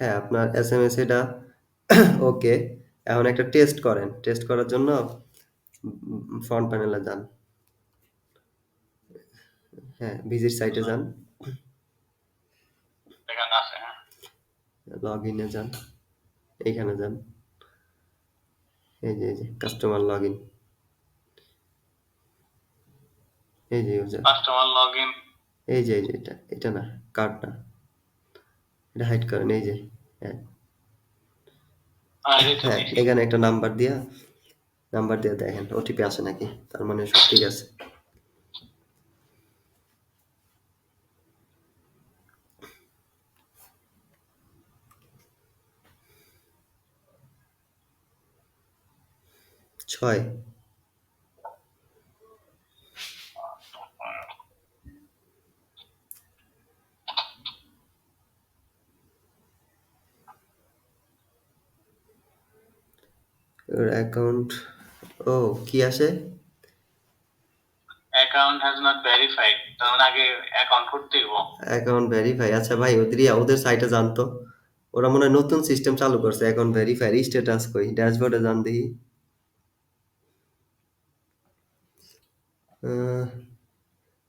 হ্যাঁ, আপনার এসএমএস এটা ওকে। এখন একটা টেস্ট করেন। টেস্ট করার জন্য ফ্রন্ট প্যানেলে যান। হ্যাঁ, ভিজিট সাইটে যান। এখানে আছে, হ্যাঁ। লগইনে যান। এইখানে যান। এই যে কাস্টমার লগইন। এই যে ইউজার। Customer login. এই যে এটা না, কার্ড না। এটা হাইড করেন এই যে। হ্যাঁ, এটা হ্যাঁ, দিছি। এখানে একটা নাম্বার দিয়ে দেখেন ওটিপি আসে নাকি। তার মানে সব ঠিক আছে। ছয়। ওর অ্যাকাউন্ট ও কি আসে? Account has not verified. তার মানে আগে অ্যাকাউন্ট করতে দিব। Account verify. আচ্ছা ভাই ওদের সাইটে যান তো। ওরা মনে হয় নতুন সিস্টেম চালু করছে অ্যাকাউন্ট ভেরিফাই। স্ট্যাটাস কই? ড্যাশবোর্ডে যান দেখি।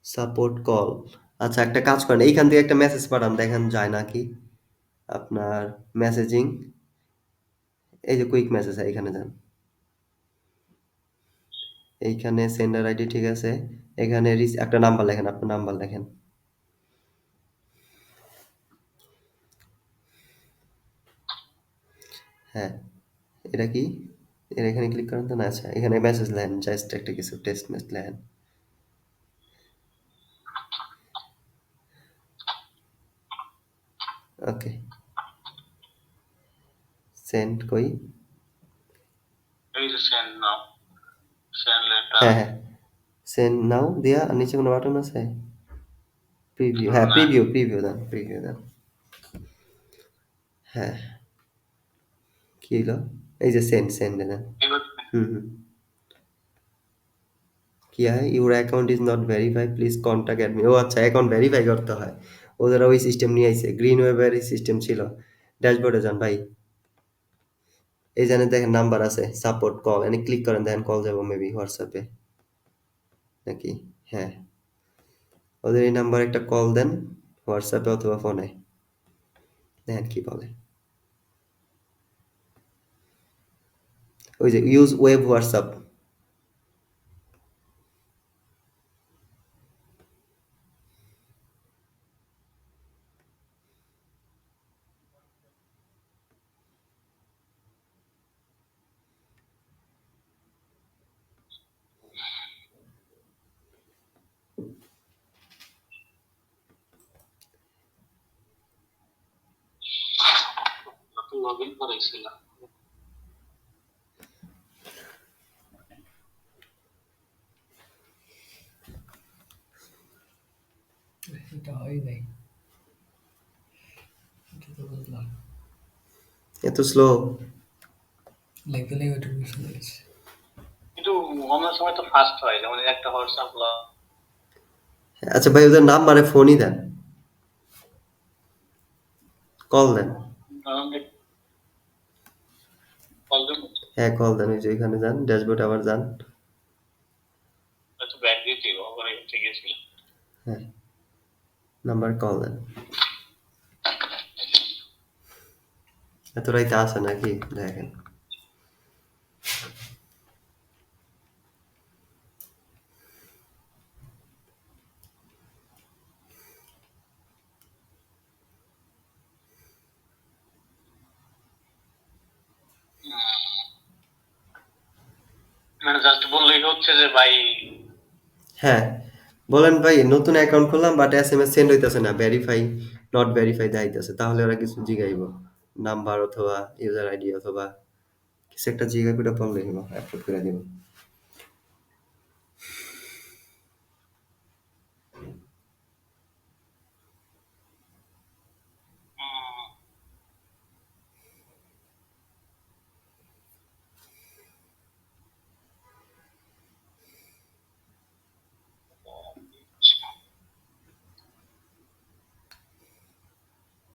Support call. আচ্ছা একটা কাজ করেন। এইখান থেকে একটা মেসেজ পাঠান দেখেন যায় নাকি। আপনার মেসেজিং এই যে কুইক মেসেজ এইখানে যান। এইখানে সেন্ডার আইডি ঠিক আছে। এখানে একটা নাম্বার লেখেন, আপনার নাম্বার লেখেন। হ্যাঁ, এটা কি? এর এখানে ক্লিক করেন তো না। আচ্ছা এখানে মেসেজ লেখেন, জাস্ট একটা কিছু টেক্সট মেসেজ লেখেন। ওকে, সেন্ড কই? এই যে সেন্ড নাও, সেন্ড লেটার। হ্যাঁ, সেন্ড নাও দিয়া আর নিচে কোনো বাটন আছে? প্রিভিউ, হ্যাঁ না, প্রিভিউ দেন। হ্যাঁ, কি হলো? এই যে সেন্ড দেন। হুম। কি হয়? Your account is not verify, please contact admin. ও আচ্ছা, অ্যাকাউন্ট ভেরিফাই করতে হয়। ওদের ওই সিস্টেম নিয়ে আইছে। গ্রিন ওয়েবের সিস্টেম ছিল। ড্যাশবোর্ডে যান ভাই। এই জানে দেখেন নাম্বার আছে, সাপোর্ট কল। এনে ক্লিক করেন দেখেন কল যাবো মেবি হোয়াটসঅ্যাপে নাকি। হ্যাঁ, ওদের এই নাম্বারে একটা কল দেন, হোয়াটসঅ্যাপে অথবা ফোনে। দেখেন কি বলে। ওই যে ইউজ ওয়েব হোয়াটসঅ্যাপ। লগইন করেছিল। এটা হয় নাই, এটা তো বুঝলাম। এত স্লো? লেগে লেগে ওইটুকু চলে গেছে। কিন্তু অন্য সময় তো ফাস্ট হয়, যেমন একটা হোয়াটসঅ্যাপ আচ্ছা ভাই ওদের নাম্বারে ফোনই দেন, কল দেন। কল দেবো। হ্যাঁ কল দেন। ওই যে এখানে যান, ড্যাশবোর্ডে আবার যান। তো ব্যাক দিতে ওখানে ঠিক আছে। হ্যাঁ, নাম্বার কল দেন। এত রাইতে আসে নাকি দেখেন। মানে জাস্ট বললেই হচ্ছে যে ভাই। হ্যাঁ, বলেন ভাই নতুন অ্যাকাউন্ট খুললাম বাট এসএমএস সেন্ড হইতেছে না, ভেরিফাই নট ভেরিফাই দেখাইতেছে। তাহলে ওরা কিছু জিগাইব, নাম্বার অথবা ইউজার আইডি অথবা কিছু একটা জিগাইব, ওটা বললেই হলো, অ্যাপ্রুভ করে দিব।